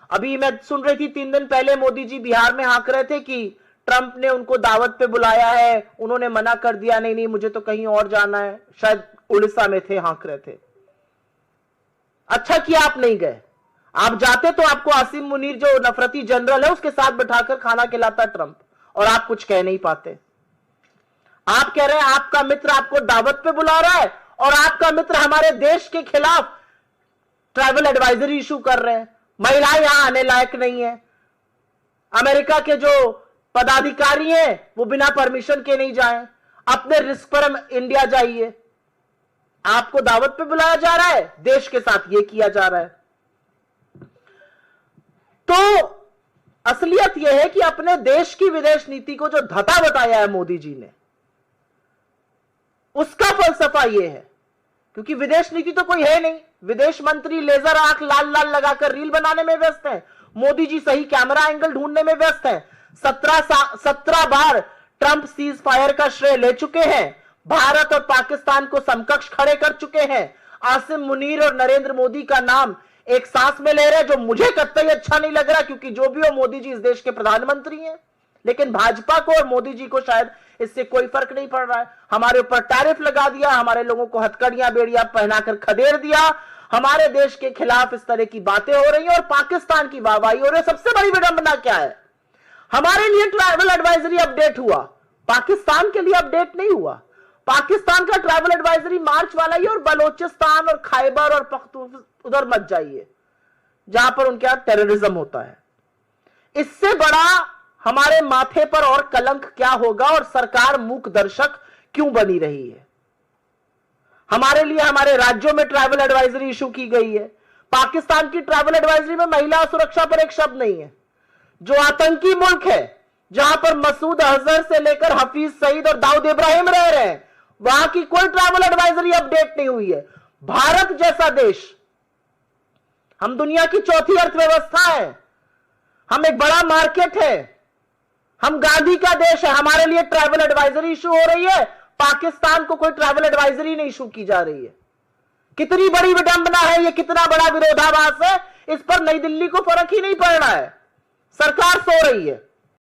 अभी मैं सुन रही थी 3 दिन पहले मोदी जी बिहार में हाँक रहे थे कि ट्रंप ने उनको दावत पे बुलाया है, उन्होंने मना कर दिया, नहीं नहीं मुझे तो कहीं और जाना है। शायद उड़ीसा में थे, हाँक रहे थे। अच्छा किया आप नहीं गए। आप जाते तो आपको आसिम मुनीर जो नफरती जनरल है उसके साथ बैठाकर खाना खिलाता ट्रंप, और आप कुछ कह नहीं पाते। आप कह रहे हैं आपका मित्र आपको दावत पे बुला रहा है और आपका मित्र हमारे देश के खिलाफ ट्रैवल एडवाइजरी इशू कर रहे हैं। महिलाएं यहां आने लायक नहीं है, अमेरिका के जो पदाधिकारी हैं वो बिना परमिशन के नहीं जाएं, अपने रिस्क पर हम इंडिया जाइए। आपको दावत पे बुलाया जा रहा है, देश के साथ ये किया जा रहा है। तो असलियत यह है कि अपने देश की विदेश नीति को जो धता बताया है मोदी जी ने, उसका फलसफा यह है, क्योंकि विदेश नीति तो कोई है नहीं। विदेश मंत्री लेजर आंख लाल लाल लगाकर रील बनाने में व्यस्त हैं, मोदी जी सही कैमरा एंगल ढूंढने में व्यस्त हैं। 17 बार ट्रंप सीज फायर का श्रेय ले चुके हैं, भारत और पाकिस्तान को समकक्ष खड़े कर चुके हैं। आसिम मुनीर और नरेंद्र मोदी का नाम एक सांस में ले रहे हैं, जो मुझे कतई अच्छा नहीं लग रहा, क्योंकि जो भी हो मोदी जी इस देश के प्रधानमंत्री हैं। लेकिन भाजपा को और मोदी जी को शायद इससे कोई फर्क नहीं पड़ रहा है। हमारे ऊपर टैरिफ लगा दिया, हमारे लोगों को हथकड़ियां बेड़ियां पहनाकर खदेड़ दिया, हमारे देश के खिलाफ इस तरह की बातें हो रही हैं और पाकिस्तान की वाहवाही हो रही है। सबसे बड़ी विडंबना क्या है, हमारे लिए ट्रैवल एडवाइजरी अपडेट हुआ, पाकिस्तान के लिए अपडेट नहीं हुआ। पाकिस्तान का ट्रैवल एडवाइजरी मार्च वाला ही, और बलोचिस्तान और खैबर और पख्तून उधर मत जाइए जहां पर उनके यहां टेररिज्म होता है। इससे बड़ा हमारे माथे पर और कलंक क्या होगा, और सरकार मूक दर्शक क्यों बनी रही है। हमारे लिए हमारे राज्यों में ट्रैवल एडवाइजरी इशू की गई है, पाकिस्तान की ट्रैवल एडवाइजरी में महिला सुरक्षा पर एक शब्द नहीं है। जो आतंकी मुल्क है, जहां पर मसूद अजहर से लेकर हफीज सईद और दाऊद इब्राहिम रह रहे हैं, वहां की कोई ट्रैवल एडवाइजरी अपडेट नहीं हुई है। भारत जैसा देश, हम दुनिया की चौथी अर्थव्यवस्था है, हम एक बड़ा मार्केट है, हम गांधी का देश है, हमारे लिए ट्रैवल एडवाइजरी इशू हो रही है, पाकिस्तान को कोई ट्रैवल एडवाइजरी नहीं इशू की जा रही है। कितनी बड़ी विडंबना है ये, कितना बड़ा विरोधाभास है, इस पर नई दिल्ली को फर्क ही नहीं पड़ रहा है। सरकार सो रही है।